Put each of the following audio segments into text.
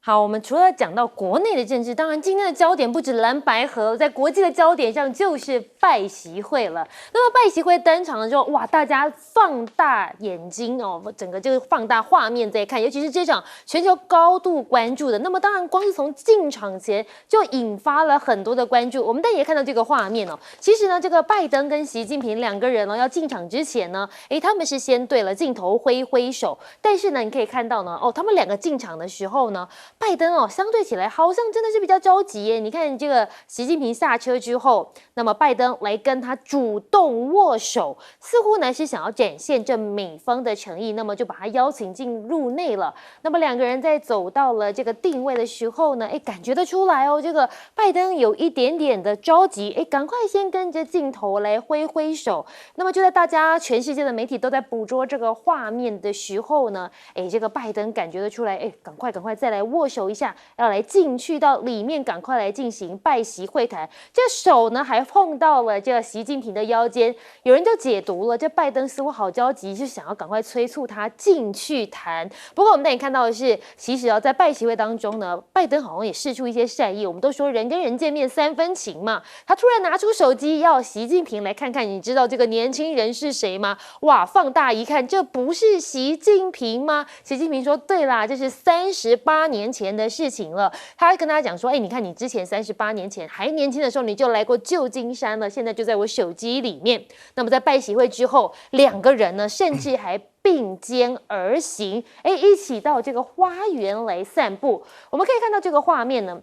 好，我们除了讲到国内的政治，当然今天的焦点不止蓝白合，在国际的焦点上就是拜习会了。那么拜习会登场的时候，哇，大家放大眼睛哦，整个就是放大画面在看，尤其是这场全球高度关注的。那么当然，光是从进场前就引发了很多的关注。我们但也看到这个画面哦，其实呢，这个拜登跟习近平两个人呢要进场之前呢，他们是先对了镜头挥挥手，但是呢，你可以看到呢，他们两个进场的时候呢。拜登相对起来好像真的是比较着急耶。你看这个习近平下车之后，那么拜登来跟他主动握手，似乎呢是想要展现这美方的诚意，那么就把他邀请进入内了。那么两个人在走到了这个定位的时候呢，感觉得出来这个拜登有一点点的着急，赶快先跟着镜头来挥挥手。那么就在大家全世界的媒体都在捕捉这个画面的时候呢，这个拜登感觉得出来，赶快再来握手一下，要来进去到里面，赶快来进行拜习会谈。这手呢还碰到了这个习近平的腰间，有人就解读了，这拜登似乎好着急，就想要赶快催促他进去谈。不过我们带你看到的是，其实在拜习会当中呢，拜登好像也释出一些善意。我们都说人跟人见面三分情嘛，他突然拿出手机要习近平来看看，你知道这个年轻人是谁吗？哇，放大一看，这不是习近平吗？习近平说：“对啦，这是38年前的事情了。”他跟大家讲说：“你看你之前38年前还年轻的时候，你就来过旧金山了，现在就在我手机里面。”那么在拜习会之后，两个人呢，甚至还并肩而行，一起到这个花园来散步。我们可以看到这个画面呢。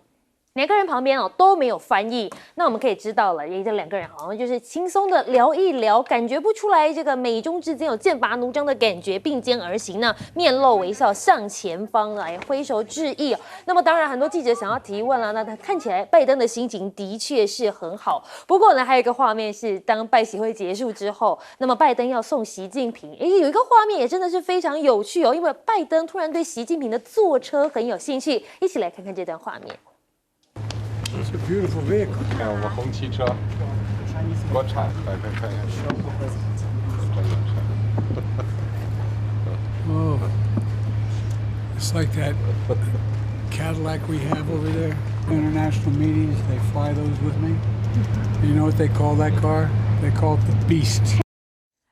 两个人旁边都没有翻译，那我们可以知道了，这两个人好像就是轻松的聊一聊，感觉不出来这个美中之间有剑拔弩张的感觉，并肩而行呢，面露微笑向前方来挥手致意。那么当然，很多记者想要提问了，那他看起来拜登的心情的确是很好。不过呢，还有一个画面是当拜习会结束之后，那么拜登要送习近平，有一个画面也真的是非常有趣因为拜登突然对习近平的坐车很有兴趣，一起来看看这段画面。It's a beautiful vehicle. 网红汽车，国产，看一下。Oh, it's like that Cadillac we have over there. International meetings, they fly those with me. You know what they call that car? They call it the Beast.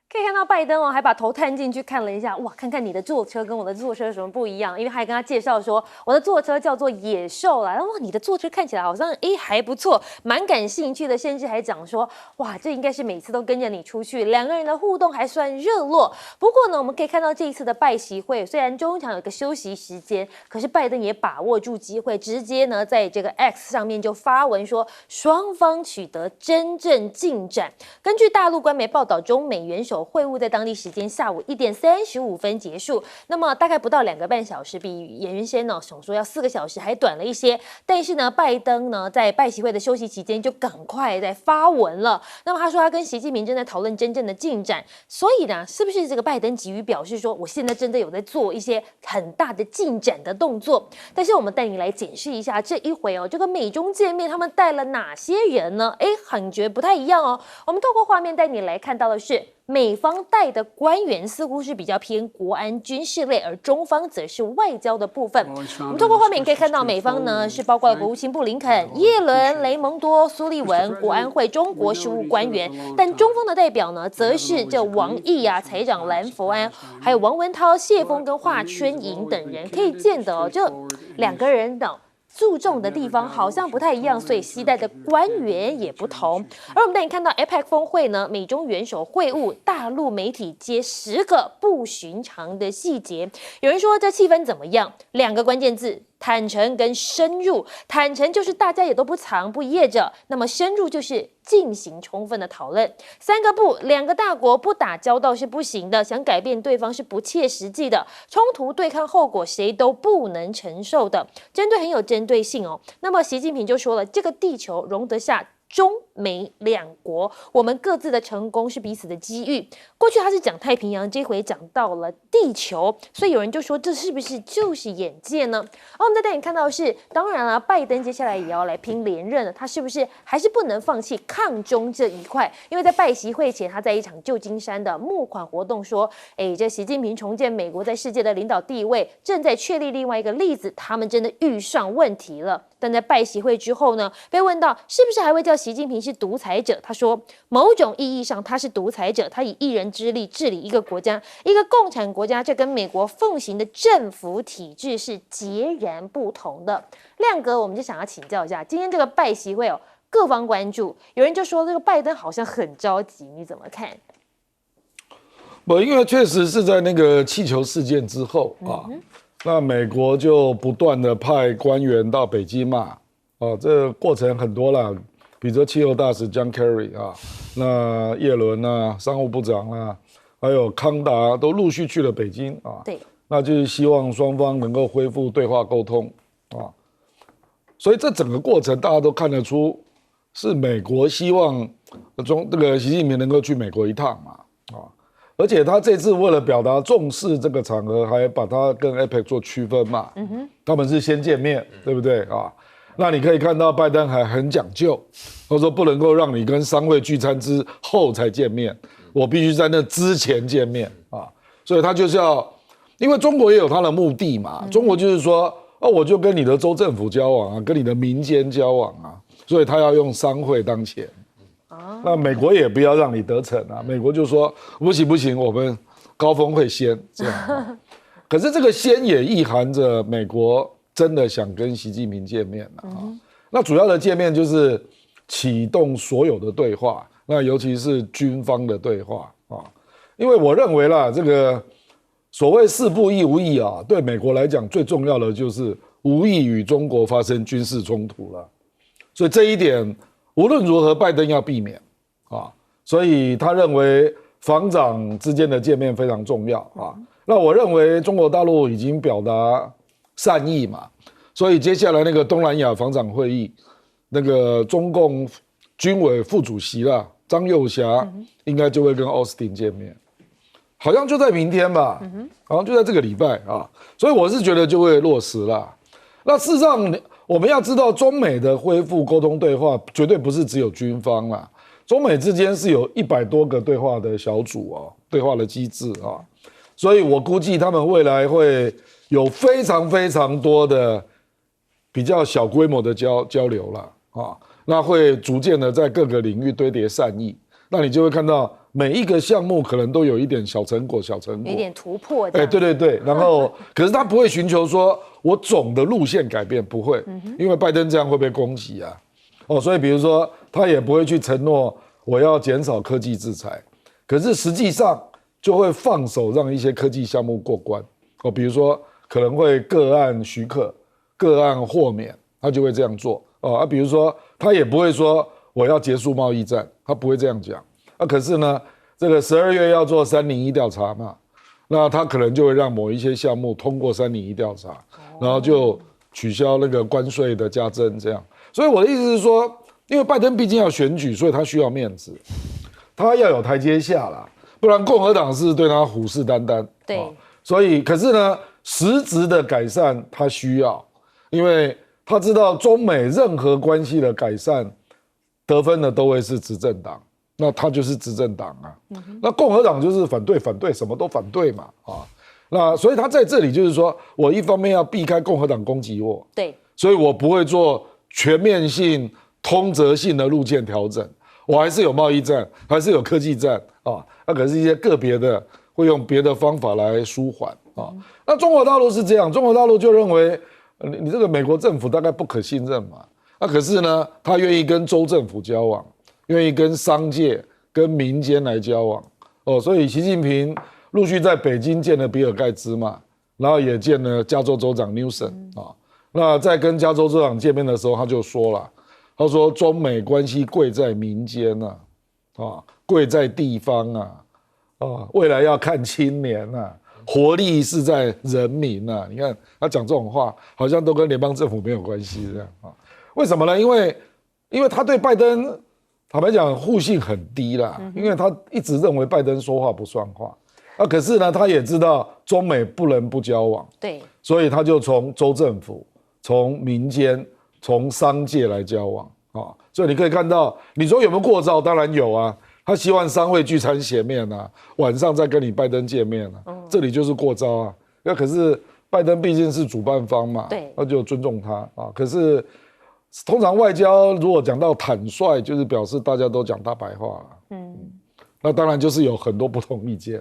可以看到拜登还把头探进去看了一下，哇，看看你的坐车跟我的坐车有什么不一样？因为他还跟他介绍说，我的坐车叫做野兽啦，哇，你的坐车看起来好像还不错，蛮感兴趣的，甚至还讲说，哇，这应该是每次都跟着你出去，两个人的互动还算热络。不过呢，我们可以看到这一次的拜习会，虽然中场有个休息时间，可是拜登也把握住机会，直接呢在这个 X 上面就发文说，双方取得真正进展。根据大陆官媒报道，中美元首会晤在当地时间下午1点35分结束，那么大概不到2个半小时，比原先想说要4个小时还短了一些。但是呢，拜登呢在拜习会的休息期间就赶快在发文了。那么他说他跟习近平正在讨论真正的进展，所以呢，是不是这个拜登急于表示说，我现在真的有在做一些很大的进展的动作？但是我们带你来检视一下这一回这个美中见面他们带了哪些人呢？感觉不太一样我们透过画面带你来看到的是。美方带的官员似乎是比较偏国安军事类，而中方则是外交的部分。我们透过画面可以看到，美方呢是包括了国务卿布林肯、耶伦、雷蒙多、苏利文、国安会中国事务官员，但中方的代表呢，则是这王毅财长蓝佛安，还有王文涛、谢峰跟华春莹等人。可以见得这两个人的注重的地方好像不太一样，所以携带的官员也不同。而我们带你看到 APEC 峰会呢，美中元首会晤，大陆媒体揭10个不寻常的细节。有人说这气氛怎么样？2个关键字。坦诚跟深入，坦诚就是大家也都不藏不掖着，那么深入就是进行充分的讨论。3个不，2个大国不打交道是不行的，想改变对方是不切实际的，冲突对抗后果谁都不能承受的，针对很有针对性那么习近平就说了，这个地球容得下中美两国，我们各自的成功是彼此的机遇。过去他是讲太平洋，这回讲到了地球，所以有人就说这是不是就是眼界呢？我们再带你看到的是，当然了，拜登接下来也要来拼连任了，他是不是还是不能放弃抗中这一块？因为在拜习会前，他在一场旧金山的募款活动说，这习近平重建美国在世界的领导地位，正在确立另外一个例子，他们真的遇上问题了。但在拜习会之后呢，被问到是不是还会叫习近平是独裁者，他说某种意义上他是独裁者，他以一人之力治理一个国家，一个共产国家，这跟美国奉行的政府体制是截然不同的。亮哥，我们就想要请教一下，今天这个拜习会各方关注，有人就说这个拜登好像很着急，你怎么看？不，因为确实是在那个气球事件之后啊。那美国就不断的派官员到北京嘛，这个过程很多啦，比如说气候大使 John Kerry 啊，那叶伦啊，商务部长啊，还有康达都陆续去了北京啊，对，那就是希望双方能够恢复对话沟通啊，所以这整个过程大家都看得出是美国希望这个习近平能够去美国一趟嘛，啊。而且他这次为了表达重视这个场合，还把他跟 APEC 做区分嘛，他们是先见面，对不对啊？那你可以看到拜登还很讲究，他说不能够让你跟商会聚餐之后才见面，我必须在那之前见面啊，所以他就是要，因为中国也有他的目的嘛，中国就是说，我就跟你的州政府交往啊，跟你的民间交往啊，所以他要用商会当前。那美国也不要让你得逞啊！美国就说不行不行，我们高峰会先这样。可是这个先也意含着美国真的想跟习近平见面了啊。那主要的见面就是启动所有的对话，那尤其是军方的对话啊。因为我认为啦，这个所谓事不易无益啊，对美国来讲最重要的就是无意与中国发生军事冲突了。所以这一点无论如何，拜登要避免啊，所以他认为防长之间的见面非常重要啊。那我认为中国大陆已经表达善意嘛，所以接下来那个东南亚防长会议，那个中共军委副主席啦，张又侠应该就会跟奥斯汀见面，好像就在明天吧，好像就在这个礼拜啊，所以我是觉得就会落实啦。那事实上，我们要知道，中美的恢复沟通对话，绝对不是只有军方啦。中美之间是有100多个对话的小组啊，对话的机制啊，所以我估计他们未来会有非常非常多的比较小规模的交流啦啊，那会逐渐的在各个领域堆叠善意，那你就会看到每一个项目可能都有一点小成果，有一点突破。对对对，然后可是他不会寻求说我总的路线改变，不会，因为拜登这样会被攻击啊。所以比如说他也不会去承诺我要减少科技制裁，可是实际上就会放手让一些科技项目过关。比如说可能会个案许可、个案豁免，他就会这样做。比如说他也不会说我要结束贸易战，他不会这样讲。可是呢，这个12月要做301调查嘛，那他可能就会让某一些项目通过301调查，然后就取消那个关税的加征这样。所以我的意思是说，因为拜登毕竟要选举，所以他需要面子，他要有台阶下啦，不然共和党是对他虎视眈眈。对，所以可是呢，实质的改善他需要，因为他知道中美任何关系的改善，得分的都会是执政党，那他就是执政党啊。那共和党就是反对，什么都反对嘛啊。那所以他在这里就是说，我一方面要避开共和党攻击我，对，所以我不会做全面性、通则性的路线调整，我还是有贸易战，还是有科技战啊。那可是一些个别的会用别的方法来舒缓啊。那中国大陆是这样，中国大陆就认为你这个美国政府大概不可信任嘛。那可是呢，他愿意跟州政府交往，愿意跟商界、跟民间来交往。所以习近平陆续在北京见了比尔盖茨嘛，然后也见了加州州长 Newsom 啊。那在跟加州州长见面的时候，他就说了，他说中美关系贵在民间啊，贵在地方啊，未来要看青年啊，活力是在人民啊。你看他讲这种话，好像都跟联邦政府没有关系这样啊。为什么呢？因为他对拜登坦白讲互信很低啦，因为他一直认为拜登说话不算话。可是呢，他也知道中美不能不交往，对，所以他就从州政府、从民间、从商界来交往啊。所以你可以看到，你说有没有过招？当然有啊。他希望商会聚餐血面啊，晚上再跟你拜登见面啊，这里就是过招啊。可是拜登毕竟是主办方嘛，对，那就尊重他啊。可是通常外交如果讲到坦率，就是表示大家都讲大白话了。那当然就是有很多不同意见，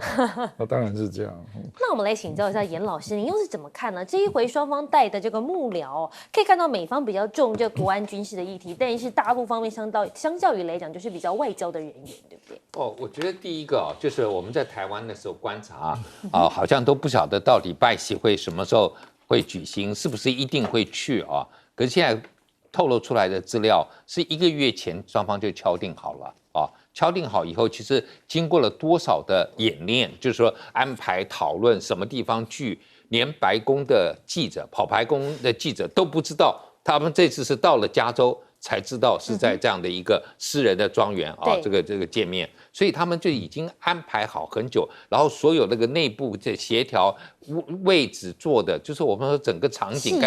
那当然是这样。那我们来请教一下严老师，您又是怎么看呢？这一回双方带的这个幕僚，可以看到美方比较重这国安军事的议题，但是大陆方面相较于来讲，就是比较外交的人员，对不对？我觉得第一个就是我们在台湾的时候观察好像都不晓得到底拜习会什么时候会举行，是不是一定会去啊？可是现在透露出来的资料是1个月前双方就敲定好了啊。敲定好以后，其实经过了多少的演练，就是说安排讨论什么地方聚，连白宫的记者、跑白宫的记者都不知道，他们这次是到了加州才知道是在这样的一个私人的庄园啊，这个见面，所以他们就已经安排好很久，然后所有那个内部的协调位置做的，就是我们说整个场景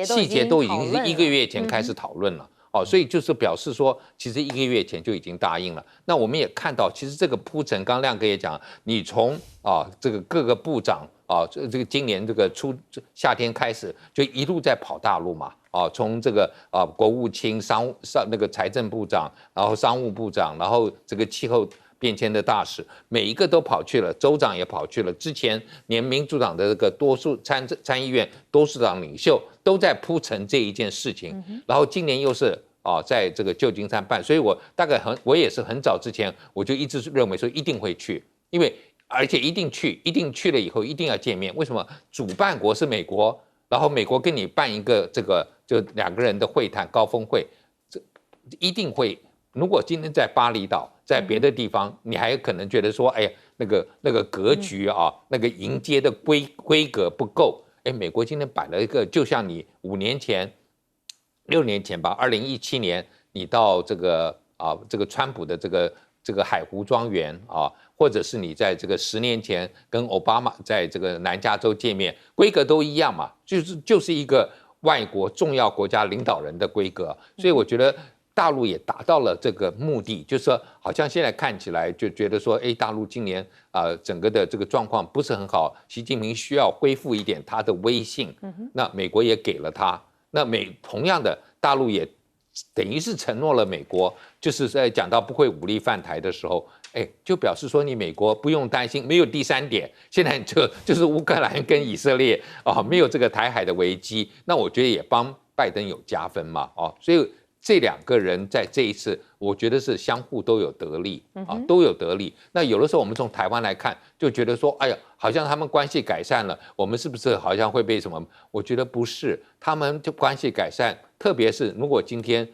细节都已经是1个月前开始讨论了。所以就是表示说，其实1个月前就已经答应了。那我们也看到，其实这个铺陈，刚亮哥也讲，你从这个各个部长这个今年这个夏天开始，就一路在跑大陆嘛。从这个国务卿、那个财政部长，然后商务部长，然后这个气候变迁的大使，每一个都跑去了，州长也跑去了。之前连民主党的这个多数参议院多数党领袖都在铺陈这一件事情，然后今年又是在这个旧金山办，所以我也是很早之前我就一直认为说一定会去，而且一定去了以后一定要见面。为什么？主办国是美国，然后美国跟你办一个这个就2个人的会谈高峰会，这一定会。如果今天在巴厘岛，在别的地方，你还有可能觉得说，哎呀，那个格局那个迎接的规格不够。美国今天摆了一个，就像你6年前吧，2017年你到这个川普的这个海湖庄园或者是你在这个10年前跟奥巴马在这个南加州见面，规格都一样嘛，就是一个外国重要国家领导人的规格，所以我觉得。大陆也达到了这个目的，就是说，好像现在看起来就觉得说，大陆今年整个的这个状况不是很好，习近平需要恢复一点他的威信。那美国也给了他，那同样的，大陆也等于是承诺了美国，就是在讲到不会武力犯台的时候，就表示说你美国不用担心，没有第3点，现在就是乌克兰跟以色列没有这个台海的危机，那我觉得也帮拜登有加分嘛，所以。这2个人在这一次，我觉得是相互都有得利都有得利。那有的时候我们从台湾来看，就觉得说，哎呀，好像他们关系改善了，我们是不是好像会被什么？我觉得不是，他们就关系改善，特别是如果今天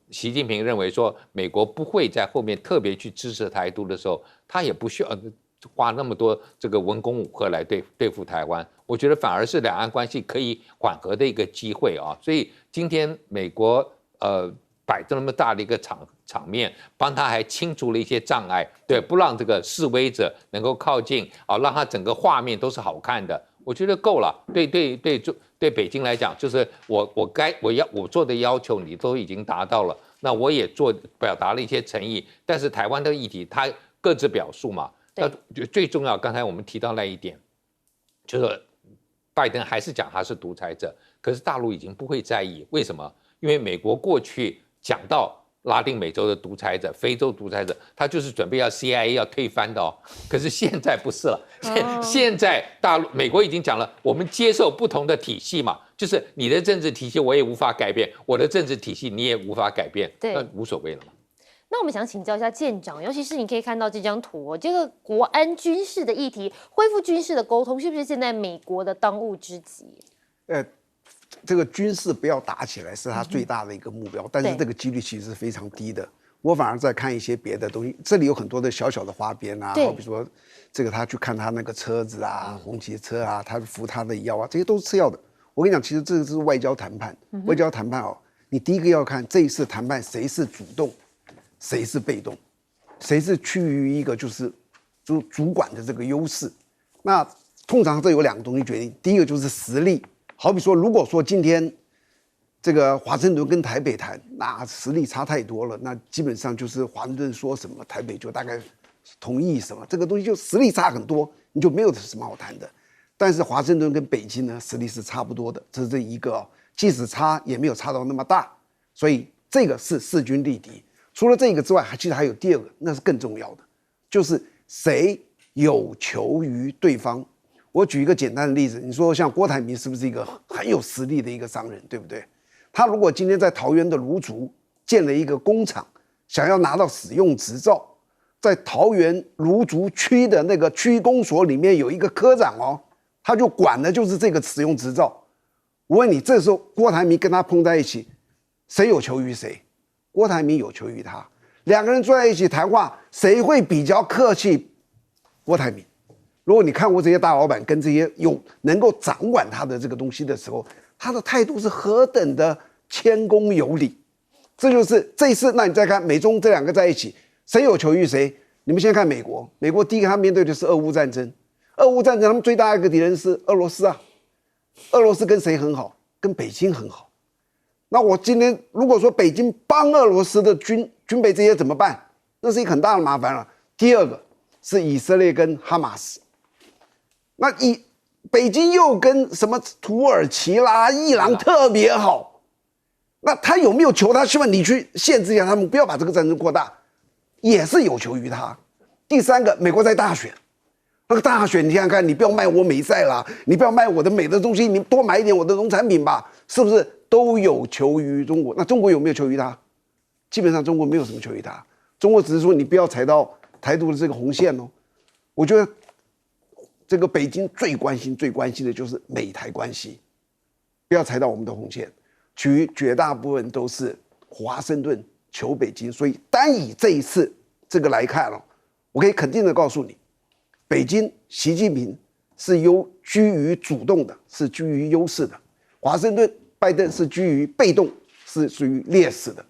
习近平认为说美国不会在后面特别去支持台独的时候，他也不需要花那么多这个文攻武吓来对付台湾。我觉得反而是两岸关系可以缓和的一个机会所以今天美国。摆这么大的一个场面，帮他还清除了一些障碍，对，不让这个示威者能够靠近让他整个画面都是好看的，我觉得够了。对北京来讲，就是我做的要求你都已经达到了，那我也表达了一些诚意，但是台湾的议题他各自表述嘛，那最重要，刚才我们提到那一点，就是拜登还是讲他是独裁者，可是大陆已经不会在意，为什么？因为美国过去讲到拉丁美洲的独裁者、非洲独裁者，他就是准备要 CIA 要推翻的可是现在不是了，现在美国已经讲了，我们接受不同的体系嘛，就是你的政治体系我也无法改变，我的政治体系你也无法改变，那无所谓了嘛。那我们想请教一下舰长，尤其是你可以看到这张图这个国安军事的议题，恢复军事的沟通，是不是现在美国的当务之急？这个军事不要打起来是他最大的一个目标，但是这个几率其实是非常低的。我反而在看一些别的东西，这里有很多的小小的花边好比说这个他去看他那个车子红旗车他扶他的腰这些都是次要的。我跟你讲，其实这个是外交谈判，外交谈判你第一个要看这一次谈判谁是主动，谁是被动，谁是趋于一个就是主管的这个优势。那通常这有2个东西决定，第一个就是实力，好比说，如果说今天这个华盛顿跟台北谈，那实力差太多了，那基本上就是华盛顿说什么，台北就大概同意什么，这个东西就实力差很多，你就没有什么好谈的。但是华盛顿跟北京呢，实力是差不多的，这是这一个即使差也没有差到那么大，所以这个是势均力敌。除了这个之外，其实还有第2个，那是更重要的，就是谁有求于对方。我举一个简单的例子，你说像郭台铭是不是一个很有实力的一个商人，对不对？他如果今天在桃园的芦竹建了一个工厂，想要拿到使用执照，在桃园芦竹区的那个区公所里面有一个科长哦，他就管的就是这个使用执照。我问你，这时候郭台铭跟他碰在一起，谁有求于谁？郭台铭有求于他。2个人坐在一起谈话，谁会比较客气？郭台铭。如果你看过这些大老板跟这些能够掌管他的这个东西的时候，他的态度是何等的谦恭有礼。这就是这一次。那你再看美中这2个在一起，谁有求于谁？你们先看美国，美国第一个他面对的是俄乌战争，俄乌战争他们最大的一个敌人是俄罗斯啊。俄罗斯跟谁很好？跟北京很好。那我今天如果说北京帮俄罗斯的军备这些怎么办？那是一个很大的麻烦了。第2个是以色列跟哈马斯。那北京又跟什么土耳其啦、伊朗特别好，那他有没有求他？希望你去限制一下他们，不要把这个战争扩大，也是有求于他。第3个，美国在大选，那个大选，你想想看，你不要卖我美债啦，你不要卖我的美的东西，你多买一点我的农产品吧，是不是都有求于中国？那中国有没有求于他？基本上中国没有什么求于他，中国只是说你不要踩到台独的这个红线哦。我觉得这个北京最关心的就是美台关系，不要踩到我们的红线。其余绝大部分都是华盛顿求北京，所以单以这一次这个来看哦，我可以肯定的告诉你，北京习近平是居于主动的，是居于优势的；华盛顿拜登是居于被动，是属于劣势的。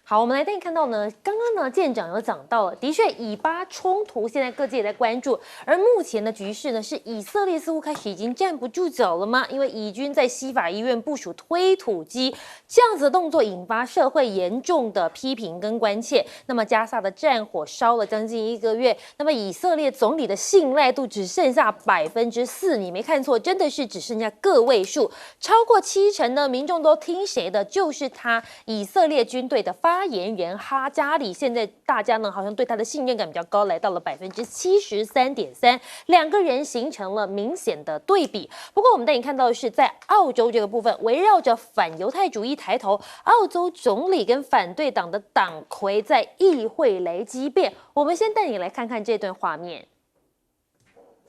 好，我们来带你看到呢，刚刚呢舰长有讲到了，的确以巴冲突现在各界也在关注，而目前的局势呢是以色列似乎开始已经站不住脚了吗？因为以军在西法医院部署推土机，这样子的动作引发社会严重的批评跟关切。那么加萨的战火烧了将近1个月，那么以色列总理的信赖度只剩下4%，你没看错，真的是只剩下个位数，超过70%的民众都听谁的？就是他以色列军队的发言人哈加里。现在大家呢好像对他的信任感比较高，来到了73.3%，2个人形成了明显的对比。不过我们带你看到的是，在澳洲这个部分，围绕着反犹太主义抬头，澳洲总理跟反对党的党魁在议会雷击辩。我们先带你来看看这段画面。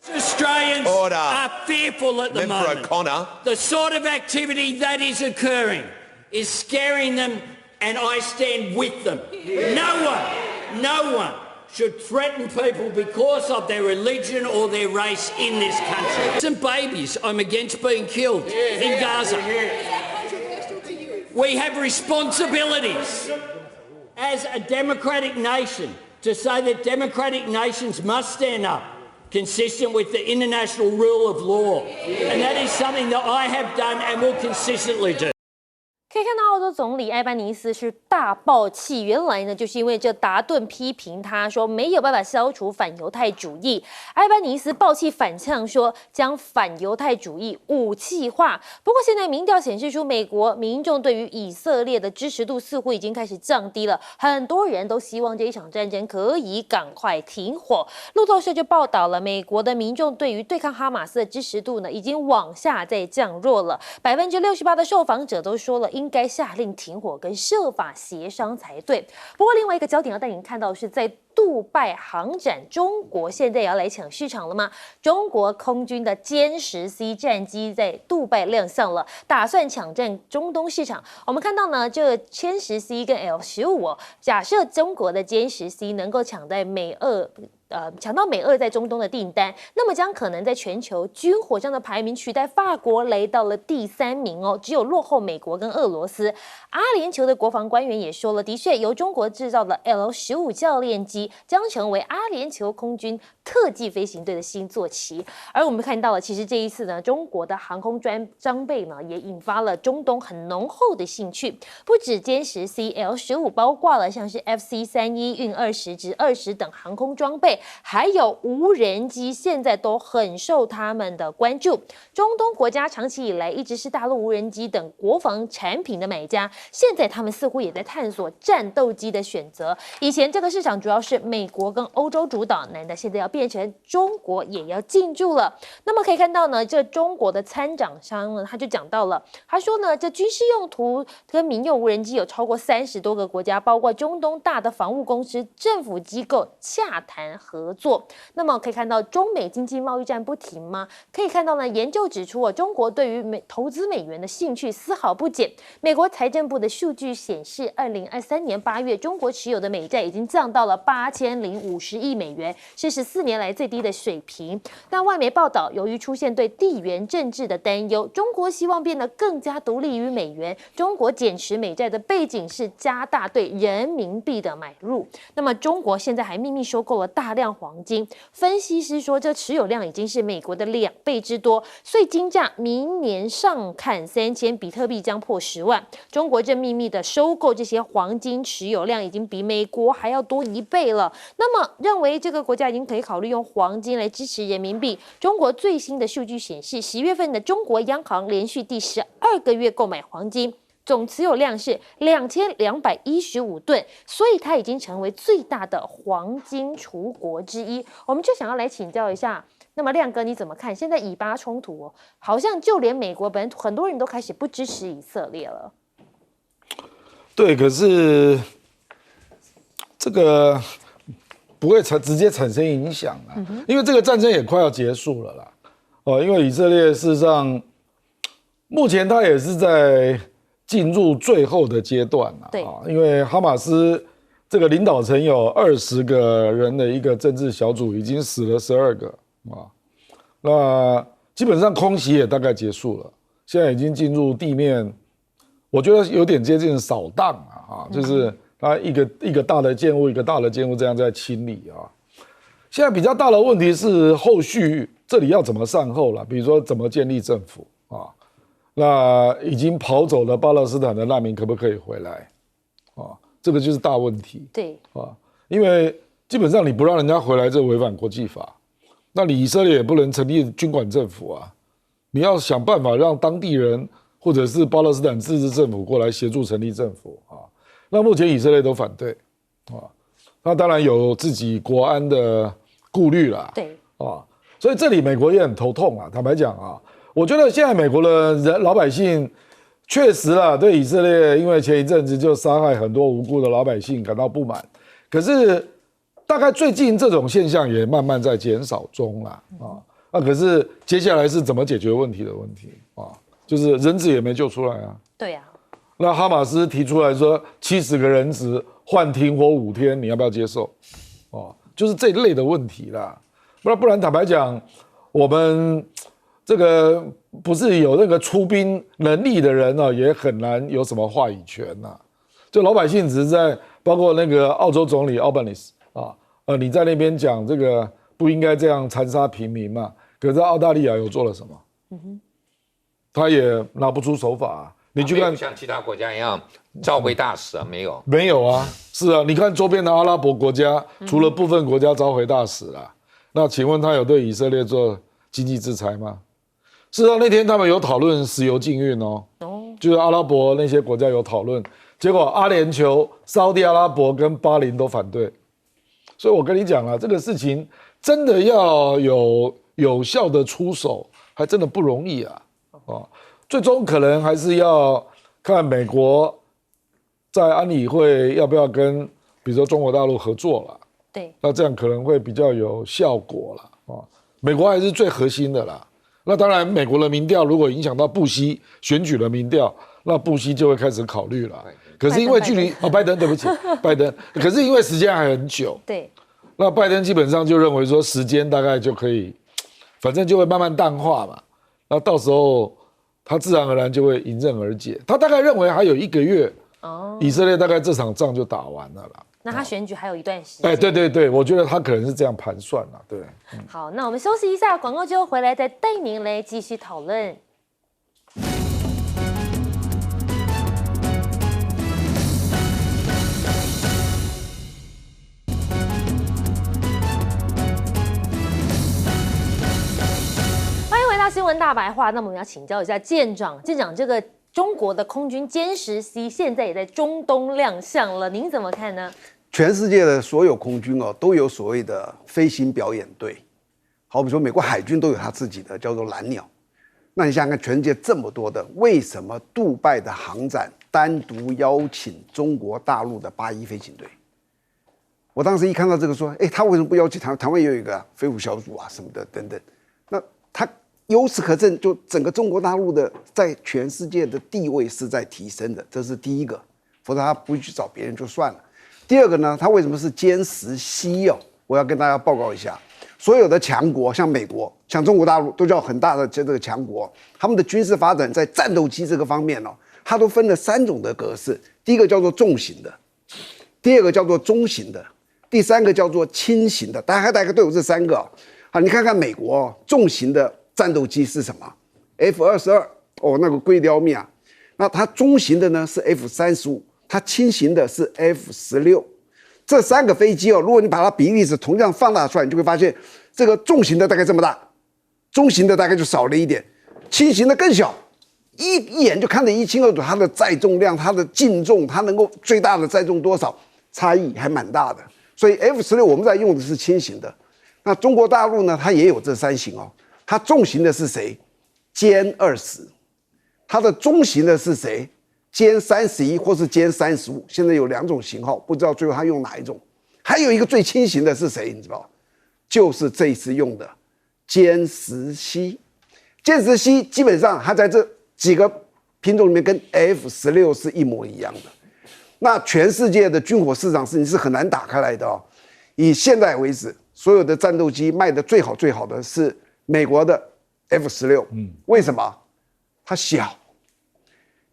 Australians are fearful at the moment. The sort of activity that is occurring is scaring them, and I stand with them. No one should threaten people because of their religion or their race in this country. Some babies, I'm against being killed in Gaza. We have responsibilities as a democratic nation to say that democratic nations must stand up consistent with the international rule of law. And that is something that I have done and will consistently do. 可以看到澳洲总理艾班尼斯是大爆气，原来呢就是因为这达顿批评他说没有办法消除反犹太主义，艾班尼斯爆气反呛说将反犹太主义武器化。不过现在民调显示出，美国民众对于以色列的支持度似乎已经开始降低了，很多人都希望这一场战争可以赶快停火。路透社就报道了，美国的民众对于对抗哈马斯的支持度呢已经往下在降弱了，68%的受访者都说了应该下令停火跟设法协商才对。不过另外一个焦点要带您看到的是，在杜拜航展，中国现在也要来抢市场了吗？中国空军的歼10C 战机在杜拜亮相了，打算抢占中东市场。我们看到呢，这歼10C 跟 L-15假设中国的歼10C能够抢在美俄抢到美俄在中东的订单，那么将可能在全球军火上的排名取代法国，来到了第3名哦，只有落后美国跟俄罗斯。阿联酋的国防官员也说了，的确由中国制造的 L-15教练机将成为阿联酋空军特技飞行队的新坐骑。而我们看到了，其实这一次呢，中国的航空装备呢，也引发了中东很浓厚的兴趣。不止歼十 C、L-15，包括了像是 FC-31、运20直20等航空装备，还有无人机，现在都很受他们的关注。中东国家长期以来一直是大陆无人机等国防产品的买家，现在他们似乎也在探索战斗机的选择。以前这个市场主要是美国跟欧洲主导，难道现在要变成中国也要进驻了？那么可以看到呢，这中国的参展商呢，他就讲到了，他说呢，这军事用途跟民用无人机有超过30多个国家，包括中东大的防务公司、政府机构洽谈合作。那么可以看到，中美经济贸易战不停吗？可以看到呢，研究指出中国对于投资美元的兴趣丝毫不减。美国财政部的数据显示，2023年8月，中国持有的美债已经降到了8050亿美元，是14年来最低的水平。但外媒报道，由于出现对地缘政治的担忧，中国希望变得更加独立于美元。中国减持美债的背景是加大对人民币的买入。那么中国现在还秘密收购了大量黄金，分析师说这持有量已经是美国的2倍之多，所以金价明年上看3000，比特币将破10万。中国正秘密的收购这些黄金，持有量已经比美国还要多1倍了。那么认为这个国家已经可以考虑用黄金来支持人民币。中国最新的数据显示，10月份的中国央行连续第12个月购买黄金，总持有量是2215吨，所以它已经成为最大的黄金储国之一。我们就想要来请教一下，那么亮哥你怎么看？现在以巴冲突好像就连美国本土很多人都开始不支持以色列了。对，可是这个不会直接产生影响啦，因为这个战争也快要结束了啦。因为以色列事实上目前它也是在进入最后的阶段啦。对，因为哈马斯这个领导层有20个人的一个政治小组，已经死了12个啊。那基本上空袭也大概结束了，现在已经进入地面。我觉得有点接近扫荡啊，就是它一个大的建物，一个大的建物这样在清理啊。现在比较大的问题是后续这里要怎么善后了，比如说怎么建立政府啊？那已经跑走了巴勒斯坦的难民可不可以回来啊？这个就是大问题。对啊，因为基本上你不让人家回来，这违反国际法。那你以色列也不能成立军管政府啊，你要想办法让当地人。或者是巴勒斯坦自治政府过来协助成立政府啊，那目前以色列都反对啊，那当然有自己国安的顾虑啦，对啊，所以这里美国也很头痛啊。坦白讲啊，我觉得现在美国的老百姓确实啦，对以色列因为前一阵子就杀害很多无辜的老百姓感到不满，可是大概最近这种现象也慢慢在减少中啦啊，那可是接下来是怎么解决问题的问题啊？就是人质也没救出来啊。对啊。那哈马斯提出来说70个人质换停火5天，你要不要接受？就是这一类的问题啦。不然坦白讲，我们这个不是有那个出兵能力的人也很难有什么话语权呐。就老百姓只是在，包括那个澳洲总理奥班尼斯你在那边讲这个不应该这样残杀平民嘛，可是澳大利亚有做了什么？他也拿不出手法啊！你去看，像其他国家一样召回大使啊，没有？没有啊，是啊，你看周边的阿拉伯国家，除了部分国家召回大使啦，那请问他有对以色列做经济制裁吗？是啊，那天他们有讨论石油禁运就是阿拉伯那些国家有讨论，结果阿联酋、沙地阿拉伯跟巴林都反对，所以我跟你讲啊，这个事情真的要有效的出手，还真的不容易啊。最终可能还是要看美国在安理会要不要跟，比如说中国大陆合作了。对，那这样可能会比较有效果了。美国还是最核心的啦。那当然，美国的民调如果影响到布希选举的民调，那布希就会开始考虑了。可是因为距离拜登，对不起，拜登，可是因为时间还很久。对。那拜登基本上就认为说时间大概就可以，反正就会慢慢淡化嘛。那到时候他自然而然就会迎刃而解。他大概认为还有1个月，以色列大概这场仗就打完了啦。那他选举还有一段时间。哎，对对对，我觉得他可能是这样盘算啦，对。好，那我们休息一下，广告之后回来再带您来继续讨论。欢迎回到新闻大白话。那么我们要请教一下舰长，这个中国的空军歼10C现在也在中东亮相了，您怎么看呢？全世界的所有空军哦，都有所谓的飞行表演队，好比说美国海军都有他自己的叫做蓝鸟。那你想想看，全世界这么多的，为什么杜拜的航展单独邀请中国大陆的81飞行队？我当时一看到这个说，他为什么不邀请台湾也有一个飞虎小组啊什么的等等？那他由此可证，就整个中国大陆的在全世界的地位是在提升的，这是第一个，否则他不会去找别人就算了。第二个呢，它为什么是歼10C哦？我要跟大家报告一下，所有的强国，像美国、像中国大陆，都叫很大的这个强国，他们的军事发展在战斗机这个方面哦，它都分了3种的格式。第一个叫做重型的，第二个叫做中型的，第3个叫做轻型的。大概都有这3个哦。好，你看看美国哦，重型的战斗机是什么 ？F-22哦，那个贵得要命啊。那它中型的呢是 F-35。它轻型的是 F-16，这3个飞机哦，如果你把它比例是同样放大出来，你就会发现，这个重型的大概这么大，中型的大概就少了一点，轻型的更小，一眼就看得一清二楚，它的载重量、它的净重，它能够最大的载重多少，差异还蛮大的。所以 F-16我们在用的是轻型的，那中国大陆呢，它也有这3型哦，它重型的是谁？歼20，它的中型的是谁？歼31或是歼35，现在有2种型号，不知道最后他用哪一种。还有一个最轻型的是谁？你知道？就是这一次用的歼10C。歼10C基本上它在这几个品种里面跟 F-16是一模一样的。那全世界的军火市场你是很难打开来的哦。以现在为止，所有的战斗机卖的最好的是美国的 F-16。为什么？它小。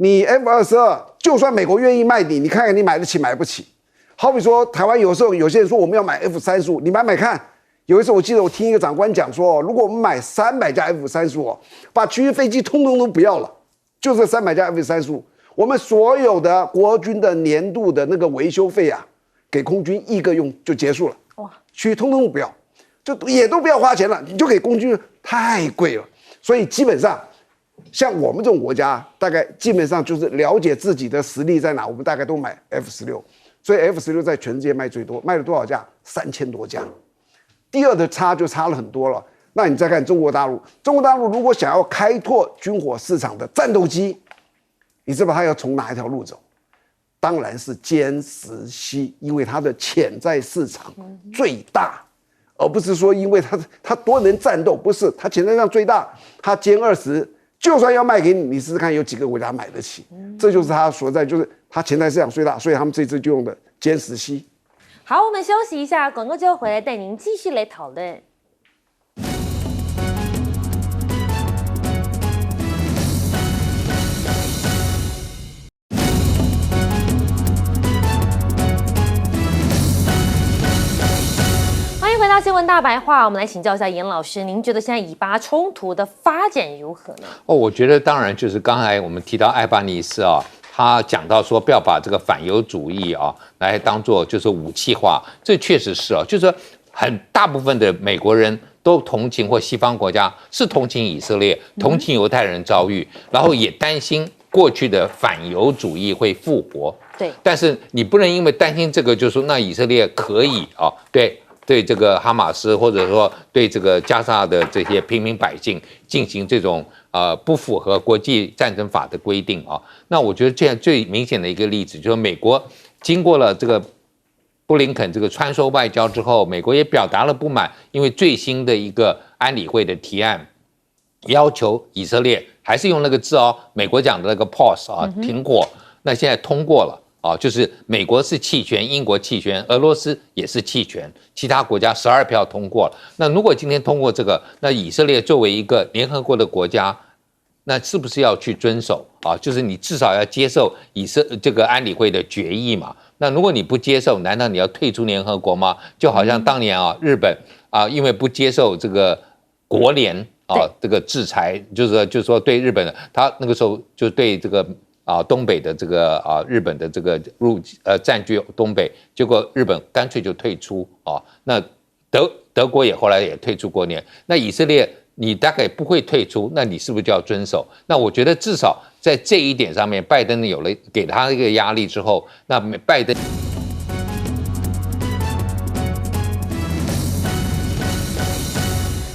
你 F-22，就算美国愿意卖你，你看看你买得起买不起？好比说台湾有时候有些人说我们要买 F-35，你买看。有一次我记得我听一个长官讲说，如果我们买300架 F-35，把其余飞机通通都不要了，就这300架 F-35，我们所有的国军的年度的那个维修费啊，给空军1个用就结束了。哇，其余通通不要，就也都不要花钱了，你就给空军，太贵了。所以基本上。像我们这种国家，大概基本上就是了解自己的实力在哪，我们大概都买 F-16，所以 F-16在全世界卖最多，卖了多少架？3000多架。第二的差就差了很多了。那你再看中国大陆，中国大陆如果想要开拓军火市场的战斗机，你知道它要从哪一条路走？当然是歼10C，因为它的潜在市场最大，而不是说因为它多能战斗，不是，它潜在上最大，它歼20。就算要卖给你，你试试看有几个国家买得起？这就是它所在，就是它潜在市场最大，所以他们这次就用的歼10C。好，我们休息一下，广告之后回来带您继续来讨论。回到新闻大白话，我们来请教一下严老师，您觉得现在以巴冲突的发展如何呢？我觉得当然就是刚才我们提到艾巴尼斯啊，他讲到说不要把这个反犹主义啊来当做就是武器化，这确实是啊，就是很大部分的美国人都同情或西方国家是同情以色列，同情犹太人遭遇，然后也担心过去的反犹主义会复活。对，但是你不能因为担心这个就说那以色列可以啊，对这个哈马斯或者说对这个加沙的这些平民百姓进行这种不符合国际战争法的规定啊，那我觉得这样最明显的一个例子就是美国经过了这个布林肯这个穿梭外交之后，美国也表达了不满，因为最新的一个安理会的提案要求以色列还是用那个字哦，美国讲的那个 pause 啊，停火，那现在通过了。就是美国是弃权，英国弃权，俄罗斯也是弃权，其他国家12票通过了。那如果今天通过这个，那以色列作为一个联合国的国家，那是不是要去遵守就是你至少要接受这个安理会的决议嘛？那如果你不接受，难道你要退出联合国吗？就好像当年日本因为不接受这个国联这个制裁，就是说对日本的，他那个时候就对这个东北的这个日本的这个占据东北，结果日本干脆就退出那德国也后来也退出国联，那以色列你大概不会退出，那你是不是就要遵守？那我觉得至少在这一点上面，拜登给他一个压力之后，那拜登。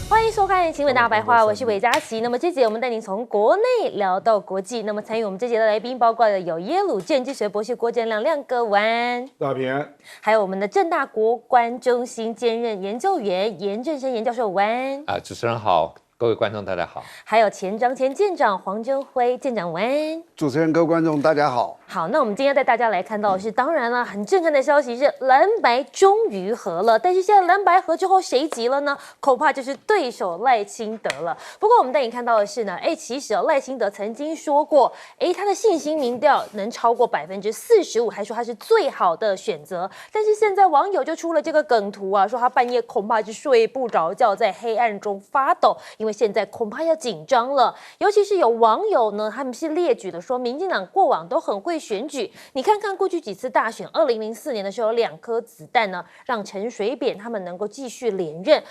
欢迎收看《新闻大白话》，我是韦佳琪。那么这节我们带您从国内聊到国际。那么参与我们这节的来宾，包括有耶鲁政治学博士郭正亮亮哥，晚安。大平安。还有我们的政大国关中心兼任研究员严正生严教授，晚安。主持人好。各位观众，大家好。还有前舰长黄征辉舰长，晚安。主持人、各位观众，大家好。好，那我们今天带大家来看到的是，当然了，很震撼的消息是蓝白终于合了。但是现在蓝白合之后，谁急了呢？恐怕就是对手赖清德了。不过我们带你看到的是呢，其实赖清德曾经说过，他的信心民调能超过45%，还说他是最好的选择。但是现在网友就出了这个梗图说他半夜恐怕是睡不着觉，在黑暗中发抖，因为现在恐怕要紧张了。尤其是有网友呢，他们是列举的说，民进党过往都很会选举，你看看过去几次大选，2004年的时候有2颗子弹呢，让陈水扁他们能够继续连任。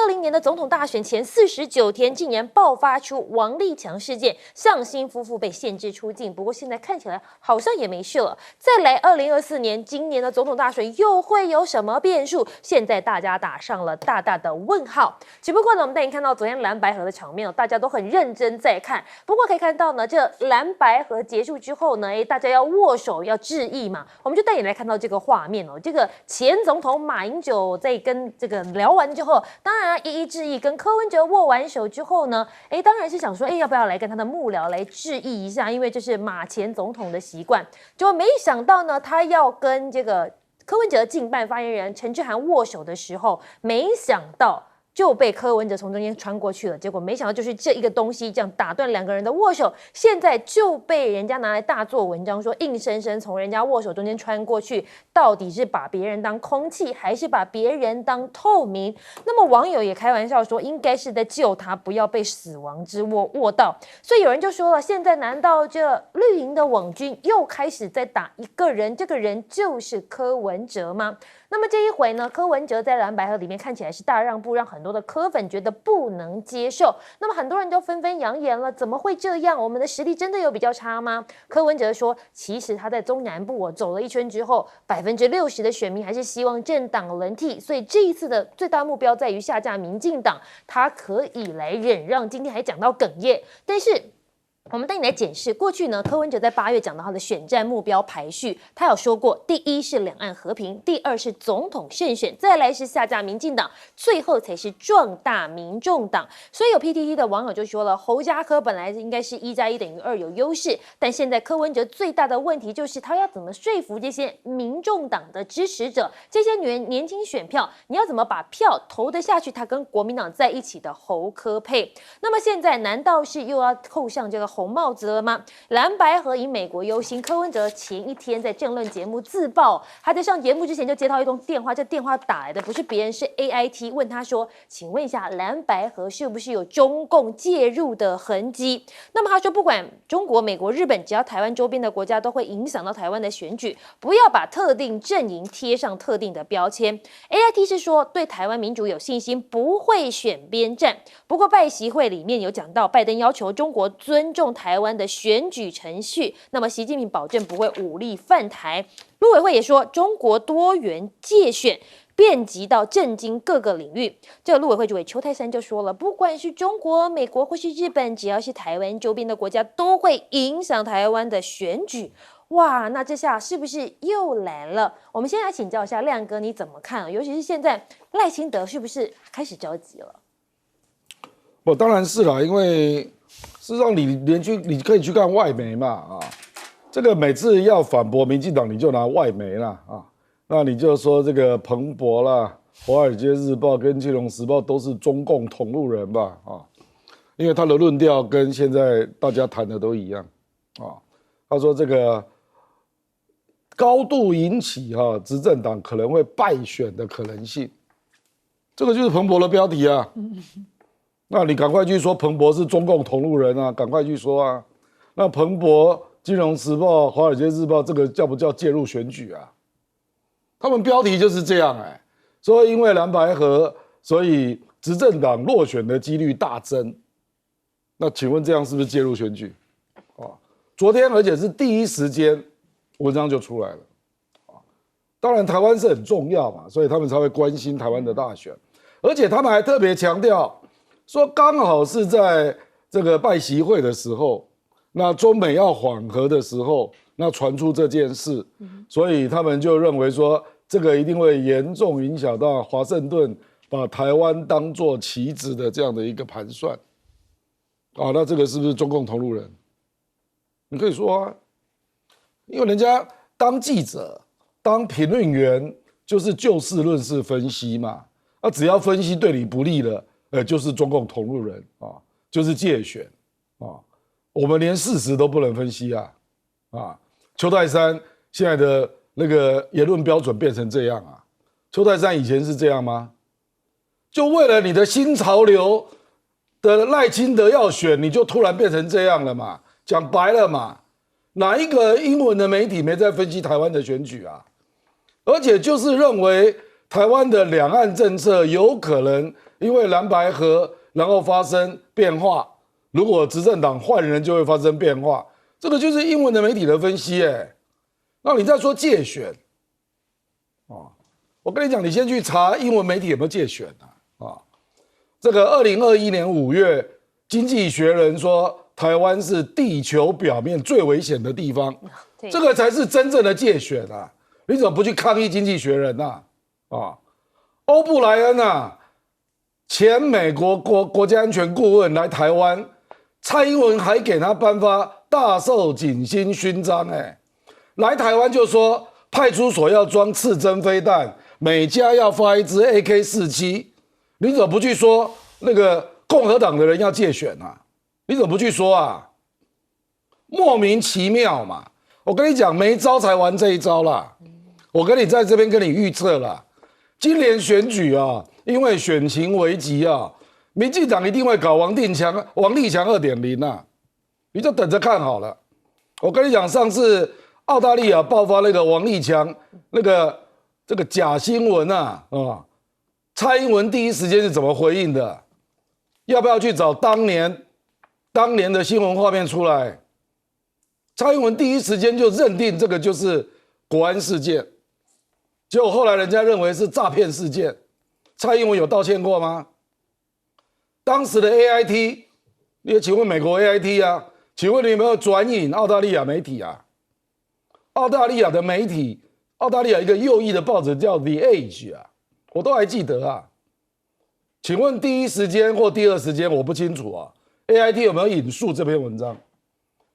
2020年的总统大选前49天，竟然爆发出王立强事件，向心夫妇被限制出境。不过现在看起来好像也没事了。再来2024年，今年的总统大选又会有什么变数？现在大家打上了大大的问号。只不过呢，我们带你看到昨天蓝白合的场面，大家都很认真在看。不过可以看到呢，这蓝白合结束之后呢，大家要握手要致意嘛，我们就带你来看到这个画面这个前总统马英九在跟这个聊完之后，当然一一致意，跟柯文哲握完手之后呢，当然是想说，要不要来跟他的幕僚来致意一下，因为这是马前总统的习惯。结果没想到呢，他要跟这个柯文哲竞办发言人陈志涵握手的时候，没想到就被柯文哲从中间穿过去了，结果没想到就是这一个东西这样打断2个人的握手，现在就被人家拿来大做文章，说硬生生从人家握手中间穿过去，到底是把别人当空气，还是把别人当透明？那么网友也开玩笑说，应该是在救他不要被死亡之握握到。所以有人就说了，现在难道这绿营的网军又开始在打一个人，这个人就是柯文哲吗？那么这一回呢，柯文哲在蓝白合里面看起来是大让步，让很多的柯粉觉得不能接受。那么很多人就纷纷扬言了，怎么会这样？我们的实力真的有比较差吗？柯文哲说，其实他在中南部走了一圈之后，60%的选民还是希望政党轮替，所以这一次的最大目标在于下架民进党，他可以来忍让。今天还讲到哽咽，但是我们带你来检视过去呢，柯文哲在8月讲到他的选战目标排序，他有说过，第一是两岸和平，第二是总统胜选，再来是下架民进党，最后才是壮大民众党。所以有 PTT 的网友就说了，侯家柯本来应该是1+1=2有优势，但现在柯文哲最大的问题就是他要怎么说服这些民众党的支持者，这些年轻选票，你要怎么把票投得下去他跟国民党在一起的侯柯配？那么现在难道是又要扣上这个红帽子了吗？蓝白合以美国忧心，柯文哲前一天在政论节目自爆，他在上节目之前就接到一通电话，这电话打来的不是别人，是 AIT 问他说，请问一下蓝白合是不是有中共介入的痕迹？那么他说，不管中国、美国、日本，只要台湾周边的国家都会影响到台湾的选举，不要把特定阵营贴上特定的标签。AIT 是说对台湾民主有信心，不会选边站。不过拜习会里面有讲到，拜登要求中国尊重台湾的选举程序，那么习近平保证不会武力犯台。陆委会也说，中国多元介选遍及到政经各个领域。这个陆委会主委邱泰山就说了，不管是中国、美国或是日本，只要是台湾周边的国家，都会影响台湾的选举。哇，那这下是不是又来了？我们先来请教一下亮哥，你怎么看？尤其是现在赖清德是不是开始着急了？当然是啦，因为事实上你可以去看外媒嘛这个每次要反驳民进党，你就拿外媒啦啊，那你就说这个彭博啦、华尔街日报跟金融时报都是中共同路人吧啊，因为他的论调跟现在大家谈的都一样啊。他说这个高度引起执政党可能会败选的可能性，这个就是彭博的标题啊。那你赶快去说彭博是中共同路人啊，赶快去说啊。那彭博、金融时报、华尔街日报这个叫不叫介入选举啊？他们标题就是这样说因为蓝白合，所以执政党落选的几率大增。那请问这样是不是介入选举？昨天而且是第一时间文章就出来了。当然台湾是很重要嘛，所以他们才会关心台湾的大选，而且他们还特别强调说，刚好是在这个拜习会的时候，那中美要缓和的时候，那传出这件事，所以他们就认为说，这个一定会严重影响到华盛顿把台湾当作棋子的这样的一个盘算。那这个是不是中共同路人？你可以说啊，因为人家当记者、当评论员就是就事论事分析嘛，只要分析对你不利的，就是中共同路人啊，就是介选啊。我们连事实都不能分析啊！邱泰山现在的那个言论标准变成这样啊？邱泰山以前是这样吗？就为了你的新潮流的赖清德要选，你就突然变成这样了嘛？讲白了嘛，哪一个英文的媒体没在分析台湾的选举啊？而且就是认为台湾的两岸政策有可能因为蓝白合然后发生变化。如果执政党换人就会发生变化，这个就是英文的媒体的分析那你再说介选我跟你讲，你先去查英文媒体有没有介选这个2021年5月，经济学人说台湾是地球表面最危险的地方，这个才是真正的介选啊！你怎么不去抗议经济学人欧布莱恩前美国国家安全顾问来台湾。蔡英文还给他颁发大寿锦星勋章来台湾就说派出所要装刺针飞弹，每家要发一支 AK-47，你怎么不去说那个共和党的人要介选你怎么不去说莫名其妙嘛！我跟你讲，没招才玩这一招啦。我跟你在这边跟你预测啦，今年选举因为选情危急民进党一定会搞王立强 2.0 你就等着看好了。我跟你讲，上次澳大利亚爆发那个王立强这个假新闻蔡英文第一时间是怎么回应的？要不要去找当年的新闻画面出来？蔡英文第一时间就认定这个就是国安事件，结果后来人家认为是诈骗事件，蔡英文有道歉过吗？当时的 AIT， 也请问美国 AIT 请问你有没有转引澳大利亚媒体澳大利亚的媒体，澳大利亚一个右翼的报纸叫 The Age 我都还记得请问第一时间或第二时间我不清楚AIT 有没有引述这篇文章？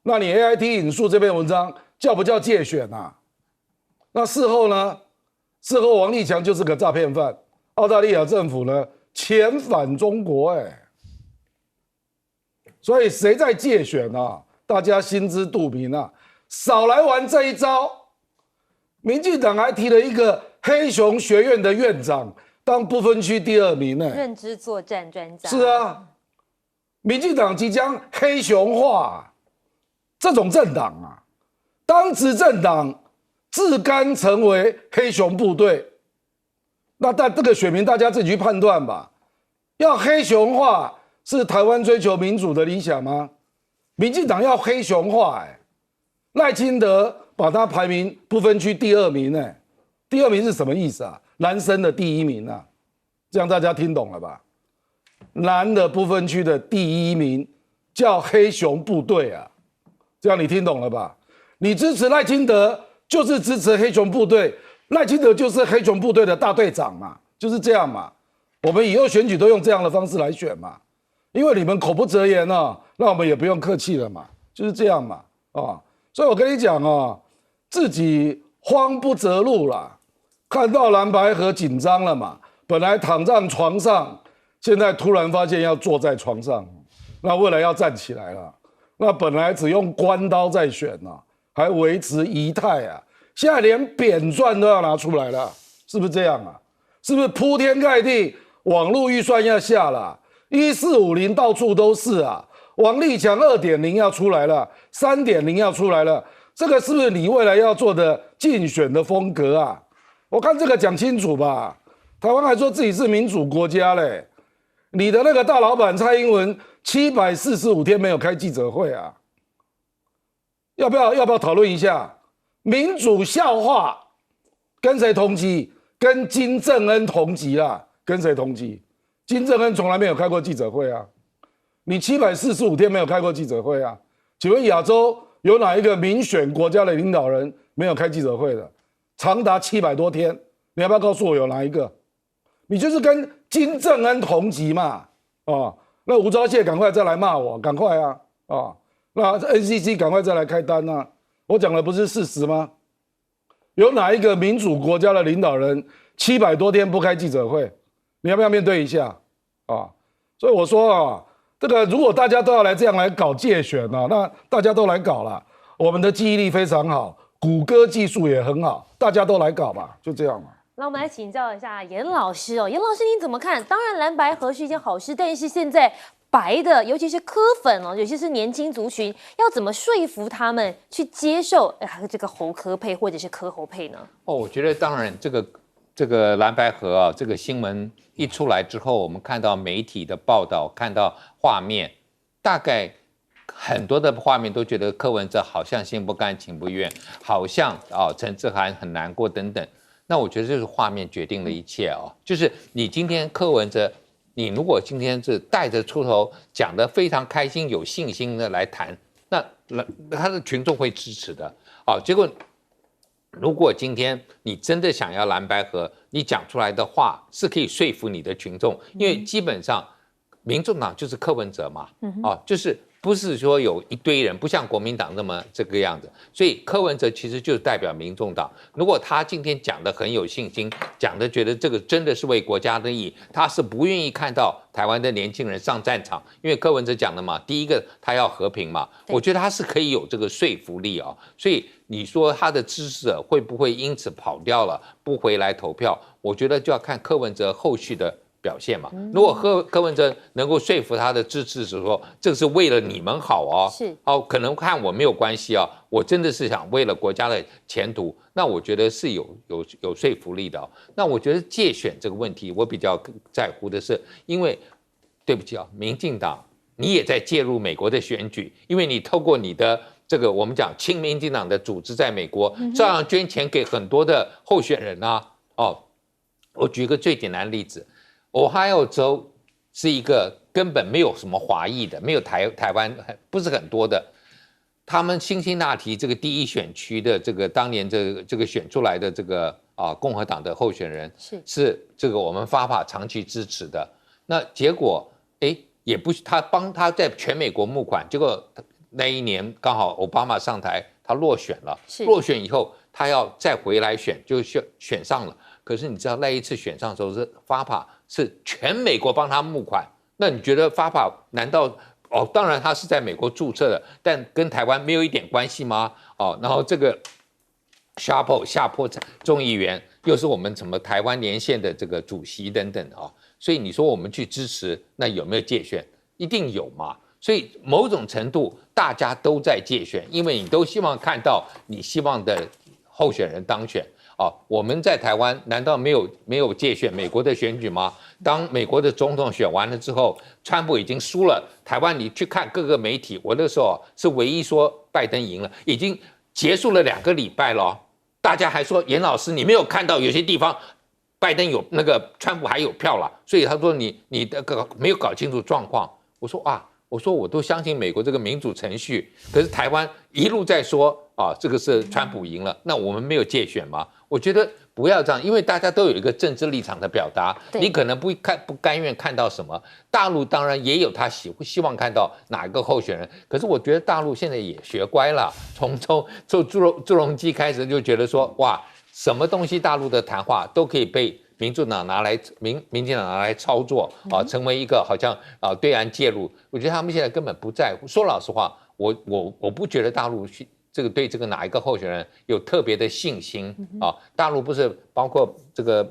那你 AIT 引述这篇文章叫不叫介选那事后呢？事后王立强就是个诈骗犯，澳大利亚政府呢？遣返中国所以谁在介选大家心知肚明少来玩这一招。民进党还提了一个黑熊学院的院长当不分区第2名认知作战专家。是民进党即将黑熊化这种政党当执政党自甘成为黑熊部队。那但这个选民大家自己去判断吧。要黑熊化是台湾追求民主的理想吗？民进党要黑熊化赖清德把他排名不分区第2名第2名是什么意思男生的第1名这样大家听懂了吧？男的不分区的第1名叫黑熊部队这样你听懂了吧？你支持赖清德就是支持黑熊部队，赖清德就是黑熊部队的大队长嘛，就是这样嘛。我们以后选举都用这样的方式来选嘛，因为你们口不择言那我们也不用客气了嘛，就是这样嘛所以我跟你讲啊，自己慌不择路啦，看到蓝白合紧张了嘛，本来躺在床上，现在突然发现要坐在床上，那未来要站起来了，那本来只用关刀在选啊，还维持仪态啊，现在连扁钻都要拿出来了，是不是这样啊？是不是铺天盖地，网络预算要下了，1450到处都是啊，王立强2.0要出来了，3.0要出来了，这个是不是你未来要做的竞选的风格啊？我看这个讲清楚吧，台湾还说自己是民主国家嘞，你的那个大老板蔡英文745天没有开记者会啊，要不要讨论一下？民主笑话跟谁同级？跟金正恩同级啦，跟谁同级？金正恩从来没有开过记者会啊，你745天没有开过记者会啊？请问亚洲有哪一个民选国家的领导人没有开记者会的？长达700多天，你要不要告诉我有哪一个？你就是跟金正恩同级嘛，那吴钊燮赶快再来骂我，赶快啊，那 NCC 赶快再来开单啊！我讲的不是事实吗？有哪一个民主国家的领导人700多天不开记者会？你要不要面对一下啊？所以我说啊，这个如果大家都要来这样来搞介选啊，那大家都来搞了，我们的记忆力非常好，谷歌技术也很好，大家都来搞吧，就这样嘛。那我们来请教一下严老师哦，严老师您怎么看？当然蓝白合是一件好事，但是现在白的，尤其是柯粉哦，尤其是年轻族群，要怎么说服他们去接受这个侯柯配或者是柯侯配呢？我觉得当然这个蓝白合啊，这个新闻一出来之后，我们看到媒体的报道，看到画面，大概很多的画面都觉得柯文哲好像心不甘情不愿，好像陈志涵很难过等等。那我觉得这是画面决定了一切哦，就是你今天柯文哲，你如果今天是带着出头，讲得非常开心、有信心的来谈，那他的群众会支持的结果如果今天你真的想要蓝白合，你讲出来的话是可以说服你的群众，因为基本上民众党就是柯文哲嘛，就是不是说有一堆人，不像国民党那么这个样子，所以柯文哲其实就是代表民众党。如果他今天讲的很有信心，讲的觉得这个真的是为国家的益，他是不愿意看到台湾的年轻人上战场，因为柯文哲讲的嘛，第一个他要和平嘛，我觉得他是可以有这个说服力所以你说他的支持者会不会因此跑掉了，不回来投票？我觉得就要看柯文哲后续的表现嘛。如果柯文哲能够说服他的支持者说，这个是为了你们好是可能看我没有关系我真的是想为了国家的前途，那我觉得是有说服力的那我觉得介选这个问题，我比较在乎的是，因为对不起民进党你也在介入美国的选举，因为你透过你的这个我们讲亲民进党的组织在美国，照样捐钱给很多的候选人我举一个最简单的例子，Ohio 州是一个根本没有什么华裔的，没有台湾不是很多的。他们辛辛那提这个第一选区的这个当年这个选出来的这个共和党的候选人是这个我们FAPA长期支持的。那结果也不他帮他在全美国募款，结果那一年刚好奥巴马上台，他落选了。落选以后，他要再回来选，就选上了。可是你知道那一次选上的时候是 FAPA 是全美国帮他募款，那你觉得 FAPA 难道当然他是在美国注册的，但跟台湾没有一点关系吗？然后这个夏坡众议员又是我们什么台湾连线的这个主席等等所以你说我们去支持，那有没有介选？一定有嘛。所以某种程度大家都在介选，因为你都希望看到你希望的候选人当选。我们在台湾难道没有介选美国的选举吗？当美国的总统选完了之后，川普已经输了，台湾你去看各个媒体，我那时候是唯一说拜登赢了，已经结束了2个礼拜了，大家还说严老师你没有看到有些地方拜登有那个川普还有票了，所以他说你那个没有搞清楚状况。我说我都相信美国这个民主程序，可是台湾一路在说这个是川普赢了，那我们没有介选吗？我觉得不要这样，因为大家都有一个政治立场的表达，你可能不甘愿看到什么。大陆当然也有他希望看到哪一个候选人，可是我觉得大陆现在也学乖了，从朱镕基开始就觉得说，哇，什么东西大陆的谈话都可以被民进党拿来操作啊，成为一个好像对岸介入。我觉得他们现在根本不在乎。说老实话，我不觉得大陆对这个哪一个候选人有特别的信心啊。大陆不是包括这个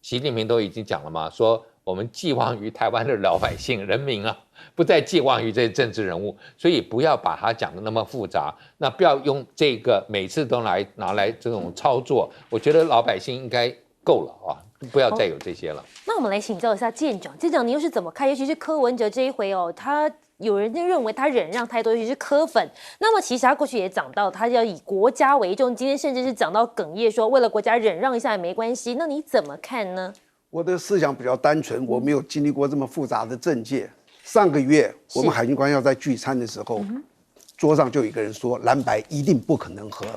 习近平都已经讲了吗？说我们寄望于台湾的老百姓人民啊，不再寄望于这些政治人物，所以不要把它讲得那么复杂，那不要用这个每次都拿来这种操作。我觉得老百姓应该够了啊。不要再有这些了。那我们来请教一下舰长，舰长你又是怎么看？尤其是柯文哲这一回哦，他有人就认为他忍让太多，尤其是柯粉。那么其实他过去也讲到，他要以国家为重，今天甚至是讲到哽咽说，为了国家忍让一下也没关系。那你怎么看呢？我的思想比较单纯，我没有经历过这么复杂的政界。上个月我们海军官要在聚餐的时候，桌上就有一个人说蓝白一定不可能合。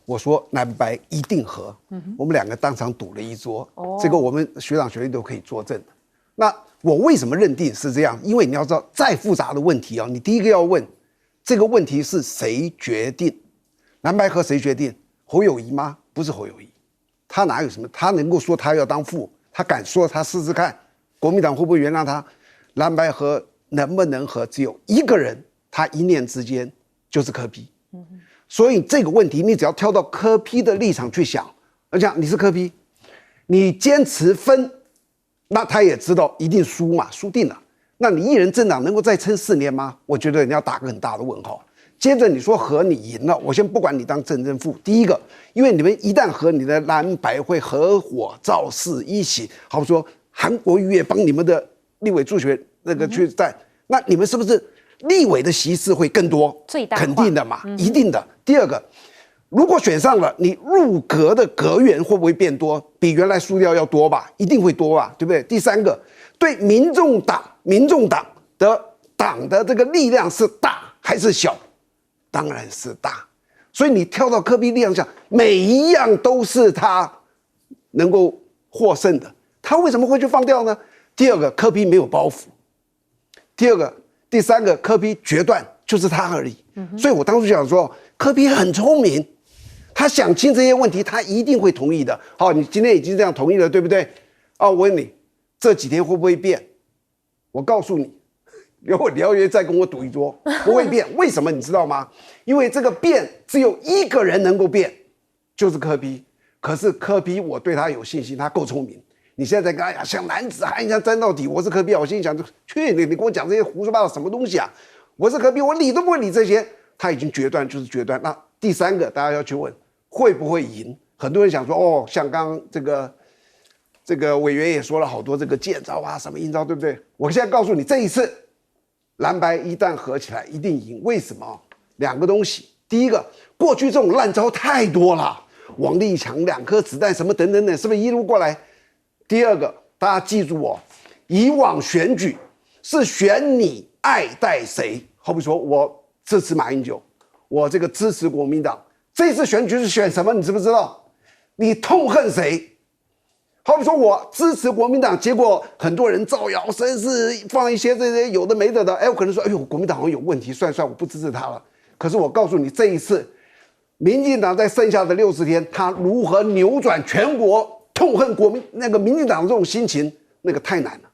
我说蓝白一定合，我们两个当场赌了一桌，这个我们学长学弟都可以作证的。那我为什么认定是这样？因为你要知道，再复杂的问题啊，你第一个要问这个问题是谁决定？蓝白合谁决定？侯友宜吗？不是侯友宜，他哪有什么？他能够说他要当副，他敢说他试试看，国民党会不会原谅他？蓝白合能不能合？只有一个人，他一念之间就是柯 P。所以这个问题，你只要跳到柯 P 的立场去想，而且你是柯 P，你坚持分，那他也知道一定输嘛，输定了。那你一人政党能够再撑4年吗？我觉得你要打个很大的问号。接着你说和你赢了，我先不管你当正正副。第一个，因为你们一旦和你的蓝白会合伙造势一起，好比说韩国瑜也帮你们的立委助选那个去站，那你们是不是立委的席次会更多？最大化肯定的嘛，一定的。第二个，如果选上了，你入阁的阁员会不会变多？比原来输掉要多吧？一定会多啊，对不对？第三个，对民众党的党的这个力量是大还是小？当然是大。所以你跳到柯 P 力量下，每一样都是他能够获胜的，他为什么会去放掉呢？第二个，柯 P 没有包袱；第三个，柯 P 决断就是他而已。所以我当初想说，柯 P 很聪明，他想清这些问题，他一定会同意的。好，你今天已经这样同意了，对不对？我问你，这几天会不会变？我告诉你，如果你要再跟我赌一桌，不会变。为什么你知道吗？因为这个变只有一个人能够变，就是柯 P。可是柯 P 我对他有信心，他够聪明。你现在在跟像男子汉一样站到底，我是柯 P，我心里想，去你跟我讲这些胡说八道什么东西啊？我是柯 P，我理都不会理这些。他已经决断就是决断。那第三个，大家要去问会不会赢？很多人想说，像刚刚这个委员也说了好多这个剑招啊，什么阴招，对不对？我现在告诉你，这一次蓝白一旦合起来，一定赢。为什么？两个东西。第一个，过去这种烂招太多了，王立强2颗子弹什么等等等，是不是一路过来？第二个，大家记住以往选举是选你爱戴谁，好比说我支持马英九，我这个支持国民党。这次选举是选什么？你知不知道？你痛恨谁？好比说我支持国民党，结果很多人造谣，甚至放一些这些有的没的的，我可能说，国民党好像有问题，算我不支持他了。可是我告诉你，这一次民进党在剩下的60天，他如何扭转全国痛恨民进党的这种心情，那个太难了。